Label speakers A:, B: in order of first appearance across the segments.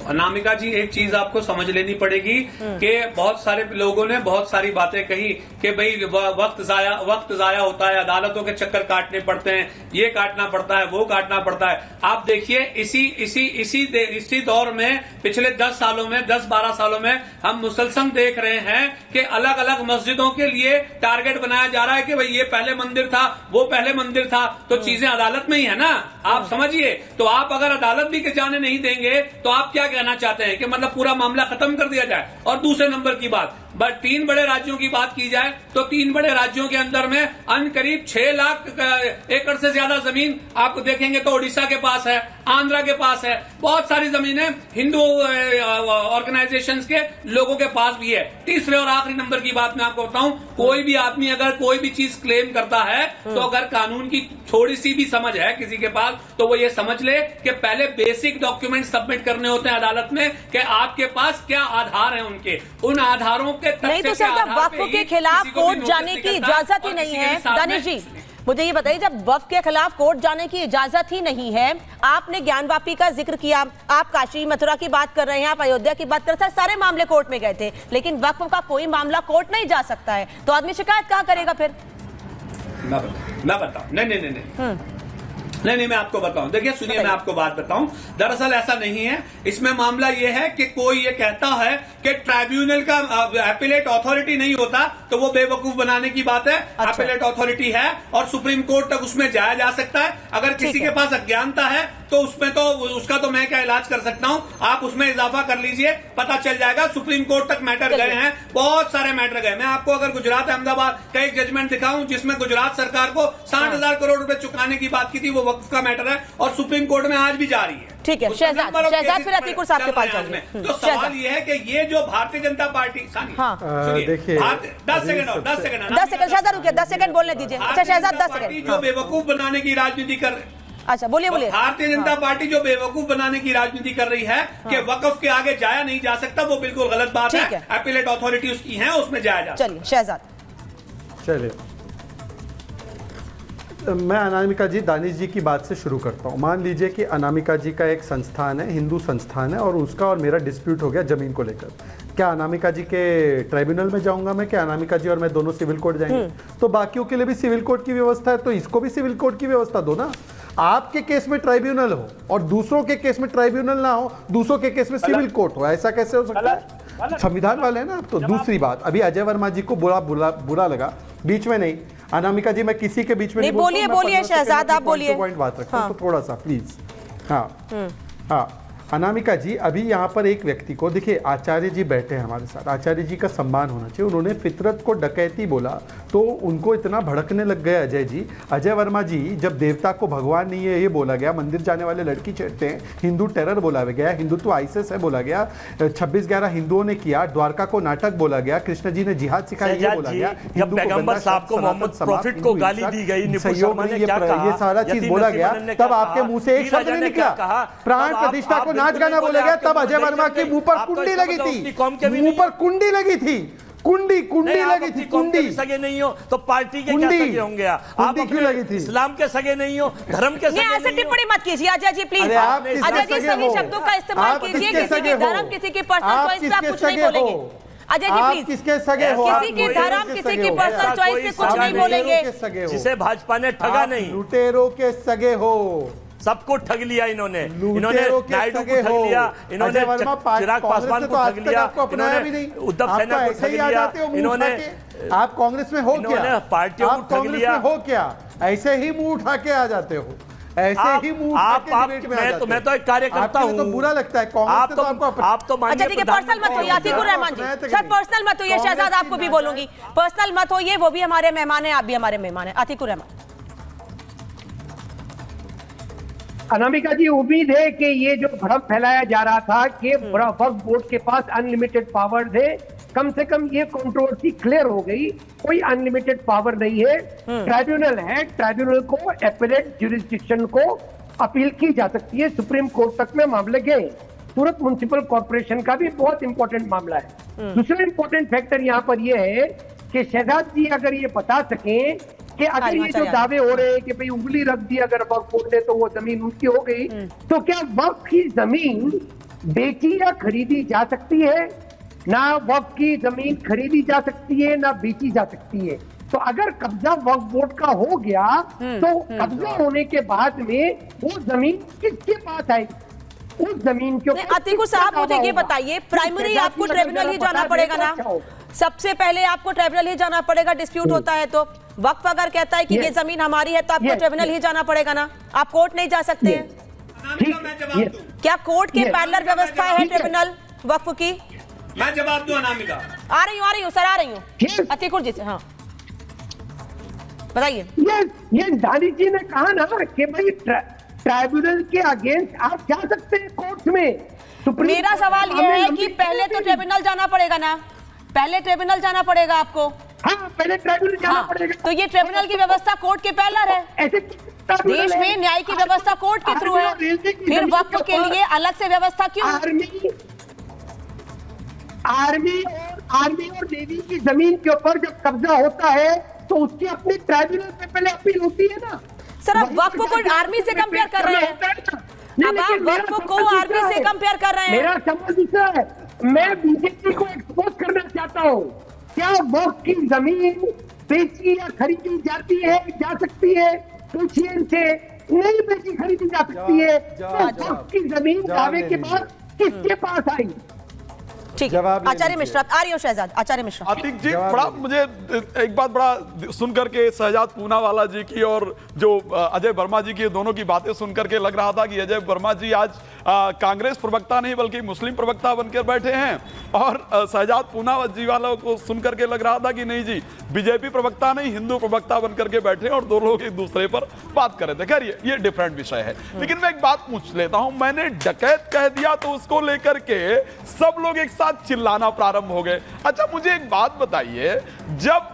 A: अनामिका जी, एक चीज आपको समझ लेनी पड़ेगी कि बहुत सारे लोगों ने बहुत सारी बातें कही कि भाई वक्त जाया होता है, अदालतों के चक्कर काटने पड़ते हैं, ये काटना पड़ता है, वो काटना पड़ता है। आप देखिए इसी दौर में पिछले 10-12 सालों में हम मुसलसल देख रहे हैं कि अलग अलग मस्जिदों के लिए टारगेट बनाया जा रहा है कि भाई ये पहले मंदिर था, वो पहले मंदिर था, तो चीजें अदालत में ही है ना, आप समझिए। तो आप अगर अदालत भी के जाने नहीं देंगे तो आप क्या कहना चाहते हैं कि मतलब पूरा मामला खत्म कर दिया जाए? और दूसरे नंबर की बात, 3 बड़े राज्यों की बात की जाए तो 3 बड़े राज्यों के अंदर में करीब 6 लाख एकड़ से ज्यादा जमीन आप देखेंगे तो ओडिशा के पास है, आंध्रा के पास है, बहुत सारी जमीनें हिंदू ऑर्गेनाइजेशंस के लोगों के पास भी है। तीसरे और आखिरी नंबर की बात मैं आपको बताऊं, कोई भी आदमी अगर कोई भी चीज क्लेम करता है तो अगर कानून की थोड़ी सी भी समझ है किसी के पास तो वो ये समझ ले कि पहले बेसिक डॉक्यूमेंट सबमिट करने होते हैं अदालत में कि आपके पास क्या आधार है, उन आधारों के
B: नहीं तो सर, जब वक्फ के खिलाफ कोर्ट जाने की इजाजत ही नहीं है, दानिश जी मुझे ये बताइए, जब वक्फ के खिलाफ कोर्ट जाने की इजाजत ही नहीं है, आपने ज्ञानवापी का जिक्र किया, आप काशी मथुरा की बात कर रहे हैं, आप अयोध्या की बात कर रहे हैं, सारे मामले कोर्ट में गए थे, लेकिन वक्फ का कोई मामला कोर्ट नहीं जा सकता है, तो आदमी शिकायत कहाँ करेगा फिर?
A: मैं बताऊं, नहीं, मैं आपको बताऊं। देखिए सुनिए, मैं आपको बात बताऊं, दरअसल ऐसा नहीं है। इसमें मामला यह है कि कोई ये कहता है कि ट्राइब्यूनल का एपिलेट अथॉरिटी नहीं होता तो वो बेवकूफ बनाने की बात है। अच्छा। एपिलेट अथॉरिटी है और सुप्रीम कोर्ट तक उसमें जाया जा सकता है। अगर किसी के पास अज्ञानता है तो उसमें तो उसका तो मैं क्या इलाज कर सकता हूं, आप उसमें इजाफा कर लीजिए, पता चल जाएगा। सुप्रीम कोर्ट तक मैटर गए हैं, बहुत सारे मैटर गए। मैं आपको अगर गुजरात अहमदाबाद का एक जजमेंट दिखाऊं जिसमें गुजरात सरकार को 60,000 करोड़ रुपए चुकाने की बात की थी, वो वक्फ का मैटर है और सुप्रीम कोर्ट में आज भी जारी है।
B: ठीक है, शहजाद फिर अतीकुर साहब के पास जाएंगे।
A: तो सवाल ये है कि ये जो भारतीय जनता पार्टी,
C: देखिए
A: 10 सेकंड
B: शहजाद रुकिए, 10 सेकंड बोलने दीजिए। अच्छा शहजाद 10 सेकंड।
A: जो बेवकूफ बनाने की राजनीति कर,
B: अच्छा बोलिए।
A: भारतीय जनता पार्टी जो बेवकूफ बनाने की राजनीति कर रही है कि वक्फ के आगे जाया नहीं जा सकता, वो बिल्कुल गलत बात है। एपिलेट अथॉरिटी उसकी है, उसमें जाया जा।
B: चलिए शहजाद,
C: चलिए मैं अनामिका जी, दानिश जी की बात से शुरू करता हूँ। मान लीजिए कि अनामिका जी का एक संस्थान है, हिंदू संस्थान है, और उसका और मेरा डिस्प्यूट हो गया जमीन को लेकर। क्या अनामिका जी के ट्राइब्यूनल में जाऊंगा मैं? क्या अनामिका जी और मैं दोनों सिविल कोर्ट जाएंगे? तो बाकियों के लिए भी सिविल कोर्ट की व्यवस्था है, तो इसको भी सिविल कोर्ट की व्यवस्था दो ना। आपके केस में ट्राइब्यूनल हो और दूसरों के केस में ट्राइब्यूनल ना हो, दूसरों के केस में सिविल कोर्ट हो, ऐसा कैसे हो सकता है? संविधान वाले हैं ना। तो दूसरी बात, अभी अजय वर्मा जी को बुरा लगा, बीच में नहीं। अनामिका जी मैं किसी के बीच में नहीं
B: बोलिए शहजाद, आप बोलिए।
C: पॉइंट बात रखता हूं, तो थोड़ा सा प्लीज। हाँ अनामिका जी, अभी यहाँ पर एक व्यक्ति को देखिए, आचार्य जी बैठे हैं हमारे साथ, आचार्य जी का सम्मान होना चाहिए। उन्होंने फितरत को डकैती बोला तो उनको इतना भड़कने लग गए अजय जी। अजय वर्मा जी, जब देवता को भगवान नहीं है ये बोला गया, मंदिर जाने वाले लड़की छेड़ते हैं, हिंदू टेरर बोला गया, हिंदुत्व आईएसएस है बोला गया, 26/11 हिंदुओं ने किया, द्वारका को नाटक बोला गया, कृष्ण जी ने जिहाद सिखाया ये बोला गया,
D: जब पैगंबर साहब को मोहम्मद प्रॉफिट को गाली दी गई,
C: सहयोग में ये सारा चीज बोला गया, तब आपके मुंह से एक शब्द नहीं निकला। प्राण प्रतिष्ठा को नाच गाना बोला गया, तब अजय वर्मा के मुंह पर कुंडी लगी थी, मुंह पर कुंडी लगी थी, कुंडी लगी थी, कुंडी।
D: सगे नहीं हो तो पार्टी के क्या सगे होंगे? आप
C: क्यों लगी थी?
D: इस्लाम के सगे नहीं हो, धर्म के सगे नहीं हो।
B: ऐसे टिप्पणी मत कीजिए अजय जी, प्लीज। अजय जी सही शब्दों का इस्तेमाल कीजिए, किसी के धर्म, किसी की पर्सनल चॉइस पे आप कुछ नहीं बोलेंगे। अजय जी प्लीज,
C: किसके सगे हो?
B: किसी के धर्म, किसी की पर्सनल चॉइस पे कुछ नहीं बोलेंगे।
D: जिसे भाजपा ने ठगा नहीं,
C: लुटेरों के सगे हो,
D: सबको ठग लिया इन्होंने नायडू को ठग लिया, इन्होंने चिराग पासवान को ठग लिया, इन्होंने उद्धव सेना को ठग लिया, इन्होंने
C: आप कांग्रेस में हो क्या?
D: पार्टियों को ठग लिया,
C: हो क्या? ऐसे ही मुंह उठा के आ जाते हो, ऐसे ही मुंह
D: मैं तो एक कार्यकर्ता हूं।
C: तो बुरा लगता है कांग्रेस,
D: आप तो
B: अच्छा ठीक है, पर्सनल मत होइए अतीकुर रहमान जी, सर पर्सनल मत होइए। शहजाद आपको भी बोलूंगी, पर्सनल मत होइए, वो भी हमारे मेहमान है, आप भी हमारे मेहमान है। अतीकुर रहमान।
E: अनामिका जी, उम्मीद है कि ये जो भ्रम फैलाया जा रहा था कि वक्फ बोर्ड के पास अनलिमिटेड पावर्स है, कम से कम ये कंट्रोवर्सी क्लियर हो गई। कोई अनलिमिटेड पावर नहीं है, ट्राइब्यूनल है, ट्राइब्यूनल को एपेलेट ज्यूरिसडिक्शन को अपील की जा सकती है, सुप्रीम कोर्ट तक में मामले गए। सूरत म्युनिसिपल कॉर्पोरेशन का भी बहुत इंपॉर्टेंट मामला है। दूसरा इंपॉर्टेंट फैक्टर यहाँ पर यह है कि शहजाद जी अगर ये बता सकें कि अगर ये जो दावे हो रहे हैं कि भाई उंगली रख दी अगर वक्फ बोर्ड ने तो वो जमीन उनकी हो गई, तो क्या वक्फ की जमीन बेची या खरीदी जा सकती है, ना वक्फ की जमीन खरीदी जा सकती है, ना बेची जा सकती है। तो अगर कब्जा वक्फ बोर्ड का हो गया तो कब्जा होने के बाद में वो जमीन किसके पास आएगी? उस जमीन के ऊपर
B: अतीकुर साहब मुझे ये बताइए, प्राइमरी आपको ट्रिब्यूनल ही जाना पड़ेगा ना? सबसे पहले आपको ट्रिब्यूनल ही जाना पड़ेगा, डिस्प्यूट होता है तो। वक्फ अगर कहता है कि ये जमीन हमारी है तो आपको ट्रिब्यूनल ही जाना पड़ेगा ना, आप कोर्ट नहीं जा सकते हैं। क्या कोर्ट के पैरेलल व्यवस्था है ट्रिब्यूनल वक्फ की?
A: मैं जवाब दूं अनामिका?
B: आ रही हूँ सर, आ रही हूँ अतीकुर जी से। हाँ बताइए।
E: ये दानिश जी ने कहा ना कि भाई ट्राइब्यूनल के अगेंस्ट आप जा सकते हैं कोर्ट में।
B: मेरा सवाल यह है कि पहले तो ट्रिब्यूनल जाना पड़ेगा ना, पहले ट्रिब्यूनल जाना पड़ेगा आपको।
E: हाँ, पहले ट्राइब्यूनल जाना पड़ेगा।
B: तो ये ट्रिब्यूनल की व्यवस्था कोर्ट के पैरेलल है।
E: ऐसे
B: देश में न्याय की व्यवस्था कोर्ट के थ्रू है, फिर वक्फ के लिए अलग से व्यवस्था क्यों?
E: आर्मी और नेवी की जमीन के ऊपर जब कब्जा होता है तो उसकी अपनी ट्राइब्यूनल पे पहले अपील होती है ना।
B: सर आप वक्फ को आर्मी से कंपेयर कर रहे हैं, अब आप वक्फ को आर्मी से कंपेयर कर रहे हैं।
E: मेरा सवाल दूसरा है, मैं बीजेपी को एक्सपोज करना चाहता हूँ। क्या वक्फ की जमीन बेची या खरीदी जाती है, जा सकती है? पूछिए इनसे। नहीं बेची खरीदी जा सकती है तो वक्फ की जमीन दावे के बाद किसके पास आई?
B: ठीक है, आचार्य मिश्रा आ रही हो। शहजाद आचार्य मिश्रा।
F: आतिक जी, बड़ा मुझे एक बात बड़ा सुनकर के शहजाद पूनावाला जी की और जो अजय वर्मा जी की दोनों की बातें सुनकर के लग रहा था कि अजय वर्मा जी आज कांग्रेस प्रवक्ता नहीं बल्कि मुस्लिम प्रवक्ता बनकर बैठे हैं, और शहजाद पूनावाला जी वालों को सुनकर के लग रहा था कि नहीं जी बीजेपी प्रवक्ता नहीं हिंदू प्रवक्ता बनकर के बैठे और दो लोग एक दूसरे पर बात कर रहे थे। खैर ये डिफरेंट विषय है, लेकिन मैं एक बात पूछ लेता हूं। मैंने डकैत कह दिया तो उसको लेकर के सब लोग एक साथ चिल्लाना प्रारंभ हो गए। अच्छा मुझे एक बात बताइए, जब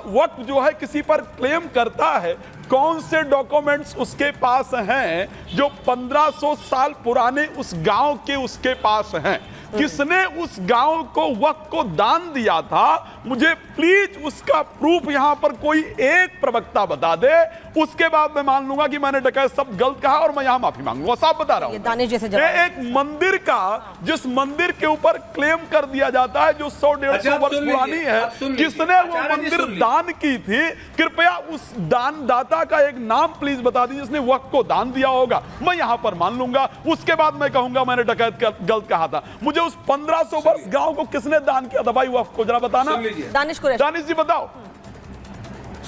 F: वक्त जो है किसी पर क्लेम करता है, कौन से डॉक्यूमेंट्स उसके पास हैं जो 1500 साल पुराने उस गांव के उसके पास हैं? किसने उस गांव को वक्त को दान दिया था? मुझे प्लीज उसका प्रूफ यहां पर कोई एक प्रवक्ता बता दे, उसके बाद मैं मान लूंगा कि मैंने डकैत सब गलत कहा और मैं यहां माफी मांगूंगा। साफ बता रहा हूं, एक मंदिर का जिस मंदिर के ऊपर क्लेम कर दिया जाता है जो 100-150 वर्ष पुरानी है, किसने वो मंदिर दान की थी? कृपया उस दानदाता का एक नाम प्लीज बता दीजिए जिसने वक्त को दान दिया होगा। मैं यहां पर मान लूंगा, उसके बाद मैं कहूंगा मैंने डकैत गलत कहा था। मुझे उस 1500 वर्ष गांव को किसने दान किया था भाई वक्त को, जरा बताना।
B: दानिश कुरैशी।
F: दानिश जी बताओ।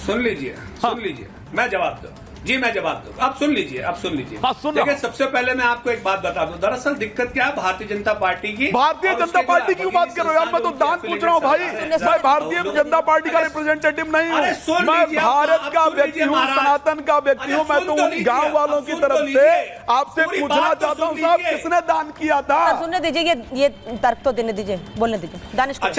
A: सुन लीजिए, मैं जवाब दूं जी, मैं जवाब दूं। आप सुन लीजिए,
F: हाँ, सुन
A: देखिए सबसे पहले मैं आपको एक बात बता दूं, दरअसल दिक्कत क्या है भारतीय जनता पार्टी की।
F: भारतीय जनता पार्टी की बात कर रहे हो यार, मैं तो दान पूछ रहा हूँ भाई। मैं भारतीय जनता पार्टी का रिप्रेजेंटेटिव नहीं हूँ, मैं भारत का व्यक्ति हूँ, सनातन का व्यक्ति हूँ। मैं तो उन गाँव वालों की तरफ से आपसे पूछना चाहता हूँ साहब किसने दान किया था?
B: सुनने दीजिए, ये तर्क तो देने दीजिए, बोलने दीजिए। दानिश कुरैशी।